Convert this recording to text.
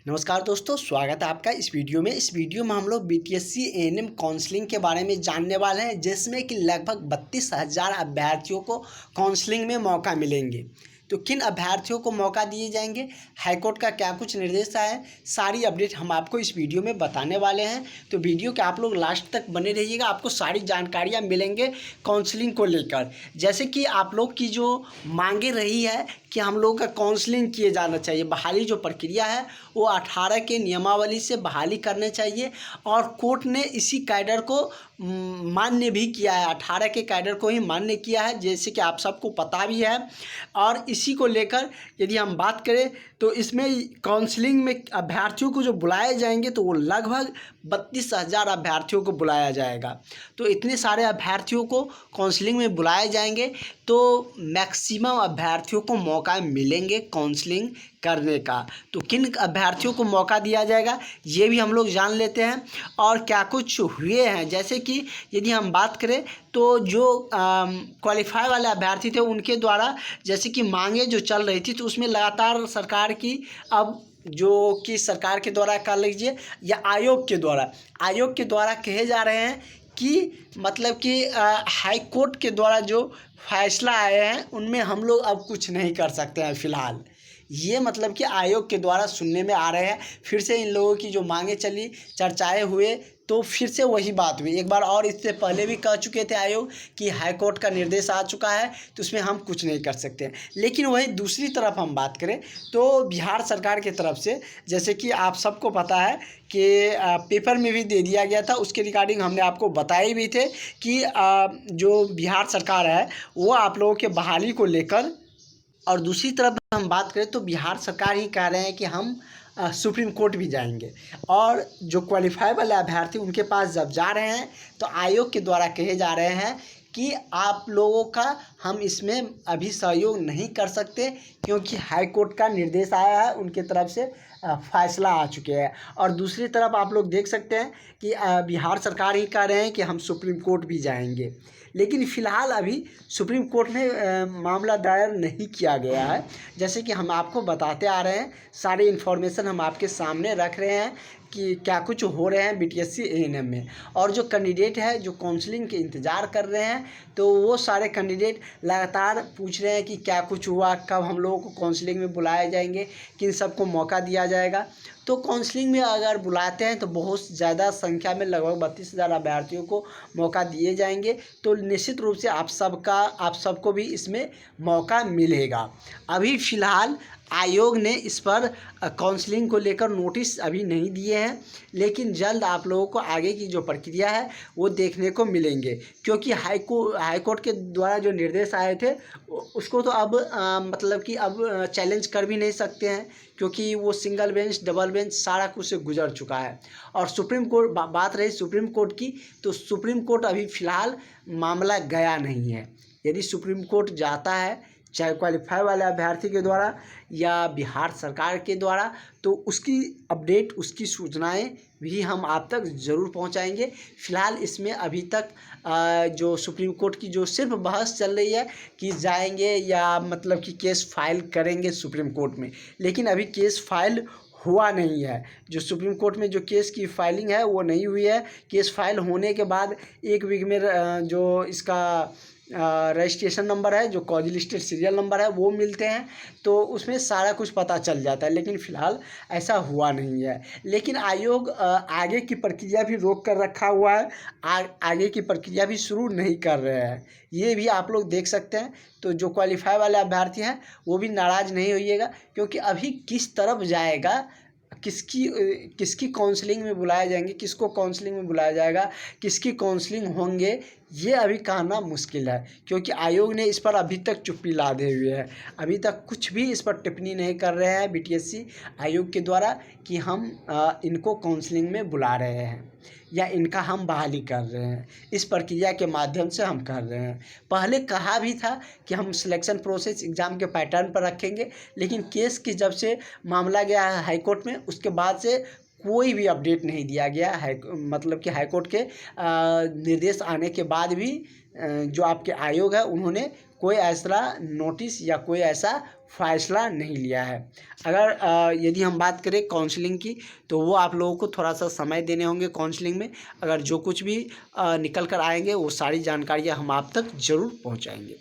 नमस्कार दोस्तों, स्वागत है आपका इस वीडियो में। इस वीडियो में हम लोग बीटीएससी एएनएम काउंसलिंग के बारे में जानने वाले हैं, जिसमें कि लगभग 32,000 अभ्यर्थियों को काउंसलिंग में मौका मिलेंगे। तो किन अभ्यर्थियों को मौका दिए जाएंगे, हाईकोर्ट का क्या कुछ निर्देश आया है, सारी अपडेट हम आपको इस वीडियो में बताने वाले हैं। तो वीडियो के आप लोग लास्ट तक बने रहिएगा, आपको सारी जानकारियाँ मिलेंगे काउंसलिंग को लेकर। जैसे कि आप लोग की जो मांगे रही है कि हम लोग का काउंसलिंग किए जाना चाहिए, बहाली जो प्रक्रिया है वो 18 के नियमावली से बहाली करने चाहिए, और कोर्ट ने इसी कैडर को मान्य भी किया है। 18 के कैडर को ही मान्य किया है, जैसे कि आप सबको पता भी है। और इसी को लेकर यदि हम बात करें तो इसमें काउंसलिंग में अभ्यर्थियों को जो बुलाए जाएंगे तो वो लगभग 32,000 अभ्यर्थियों को बुलाया जाएगा। तो इतने सारे अभ्यर्थियों को काउंसलिंग में बुलाए जाएंगे तो मैक्सिमम अभ्यर्थियों को मौका मिलेंगे काउंसलिंग करने का। तो किन अभ्यर्थियों को मौका दिया जाएगा ये भी हम लोग जान लेते हैं, और क्या कुछ हुए हैं। जैसे कि यदि हम बात करें तो जो क्वालिफाई वाले अभ्यर्थी थे उनके द्वारा जैसे कि मांगे जो चल रही थी, तो उसमें लगातार सरकार की अब जो कि सरकार के द्वारा कह लीजिए या आयोग के द्वारा कहे जा रहे हैं कि मतलब कि हाई कोर्ट के द्वारा जो फैसला आए हैं उनमें हम लोग अब कुछ नहीं कर सकते हैं फ़िलहाल। ये मतलब कि आयोग के द्वारा सुनने में आ रहे हैं। फिर से इन लोगों की जो मांगे चली, चर्चाएं हुए, तो फिर से वही बात हुई। एक बार और इससे पहले भी कह चुके थे आयोग कि हाई कोर्ट का निर्देश आ चुका है तो उसमें हम कुछ नहीं कर सकते हैं। लेकिन वही दूसरी तरफ हम बात करें तो बिहार सरकार की तरफ से, जैसे कि आप सबको पता है कि पेपर में भी दे दिया गया था, उसके रिगार्डिंग हमने आपको बताए भी थे कि जो बिहार सरकार है वो आप लोगों के बहाली को लेकर, और दूसरी तरफ हम बात करें तो बिहार सरकार ही कह रहे हैं कि हम सुप्रीम कोर्ट भी जाएंगे। और जो क्वालिफाई वाले अभ्यर्थी उनके पास जब जा रहे हैं तो आयोग के द्वारा कहे जा रहे हैं कि आप लोगों का हम इसमें अभी सहयोग नहीं कर सकते, क्योंकि हाई कोर्ट का निर्देश आया है, उनके तरफ से फैसला आ चुके हैं। और दूसरी तरफ आप लोग देख सकते हैं कि बिहार सरकार ही कह रहे हैं कि हम सुप्रीम कोर्ट भी जाएंगे। लेकिन फ़िलहाल अभी सुप्रीम कोर्ट में मामला दायर नहीं किया गया है। जैसे कि हम आपको बताते आ रहे हैं, सारे इन्फॉर्मेशन हम आपके सामने रख रहे हैं कि क्या कुछ हो रहे हैं बीटीएससी एएनएम में। और जो कैंडिडेट है जो काउंसलिंग के इंतज़ार कर रहे हैं, तो वो सारे कैंडिडेट लगातार पूछ रहे हैं कि क्या कुछ हुआ, कब हम लोगों को काउंसलिंग में बुलाए जाएंगे, किन सबको मौका दिया जाएगा। तो काउंसलिंग में अगर बुलाते हैं तो बहुत ज़्यादा संख्या में लगभग 32,000 अभ्यर्थियों को मौका दिए जाएंगे। तो निश्चित रूप से आप सबको भी इसमें मौका मिलेगा। अभी फ़िलहाल आयोग ने इस पर काउंसलिंग को लेकर नोटिस अभी नहीं दिए हैं, लेकिन जल्द आप लोगों को आगे की जो प्रक्रिया है वो देखने को मिलेंगे। क्योंकि हाई कोर्ट के द्वारा जो निर्देश आए थे उसको तो अब मतलब कि अब चैलेंज कर भी नहीं सकते हैं, क्योंकि वो सिंगल बेंच, डबल बेंच सारा कुछ से गुजर चुका है। और सुप्रीम कोर्ट बात रही सुप्रीम कोर्ट की, तो सुप्रीम कोर्ट अभी फ़िलहाल मामला गया नहीं है। यदि सुप्रीम कोर्ट जाता है, चाहे क्वालिफाई वाले अभ्यर्थी के द्वारा या बिहार सरकार के द्वारा, तो उसकी अपडेट, उसकी सूचनाएं भी हम आप तक ज़रूर पहुंचाएंगे। फ़िलहाल इसमें अभी तक जो सुप्रीम कोर्ट की जो सिर्फ बहस चल रही है कि जाएंगे या मतलब कि केस फाइल करेंगे सुप्रीम कोर्ट में, लेकिन अभी केस फाइल हुआ नहीं है। जो सुप्रीम कोर्ट में जो केस की फाइलिंग है वो नहीं हुई है। केस फाइल होने के बाद 1 वीक में जो इसका रजिस्ट्रेशन नंबर है, जो कॉज लिस्टेड सीरियल नंबर है, वो मिलते हैं, तो उसमें सारा कुछ पता चल जाता है। लेकिन फ़िलहाल ऐसा हुआ नहीं है। लेकिन आयोग आगे की प्रक्रिया भी रोक कर रखा हुआ है, आगे की प्रक्रिया भी शुरू नहीं कर रहे हैं। ये भी आप लोग देख सकते हैं। तो जो क्वालिफाई वाले अभ्यर्थी हैं वो भी नाराज़ नहीं होइएगा, क्योंकि अभी किस तरफ जाएगा, किसकी काउंसलिंग में बुलाए जाएंगे, किसको काउंसलिंग में बुलाया जाएगा, किसकी काउंसलिंग होंगे, ये अभी कहना मुश्किल है। क्योंकि आयोग ने इस पर अभी तक चुप्पी लादे हुए है, अभी तक कुछ भी इस पर टिप्पणी नहीं कर रहे हैं बीटीएससी आयोग के द्वारा कि हम इनको काउंसलिंग में बुला रहे हैं या इनका हम बहाली कर रहे हैं। इस प्रक्रिया के माध्यम से हम कर रहे हैं। पहले कहा भी था कि हम सिलेक्शन प्रोसेस एग्ज़ाम के पैटर्न पर रखेंगे, लेकिन केस की जब से मामला गया है हाई कोर्ट में, उसके बाद से कोई भी अपडेट नहीं दिया गया है। मतलब कि हाई कोर्ट के निर्देश आने के बाद भी जो आपके आयोग है उन्होंने कोई ऐसा नोटिस या कोई ऐसा फैसला नहीं लिया है। अगर यदि हम बात करें काउंसलिंग की, तो वो आप लोगों को थोड़ा सा समय देने होंगे काउंसलिंग में। अगर जो कुछ भी निकल कर आएंगे वो सारी जानकारियाँ हम आप तक ज़रूर पहुँचाएंगे।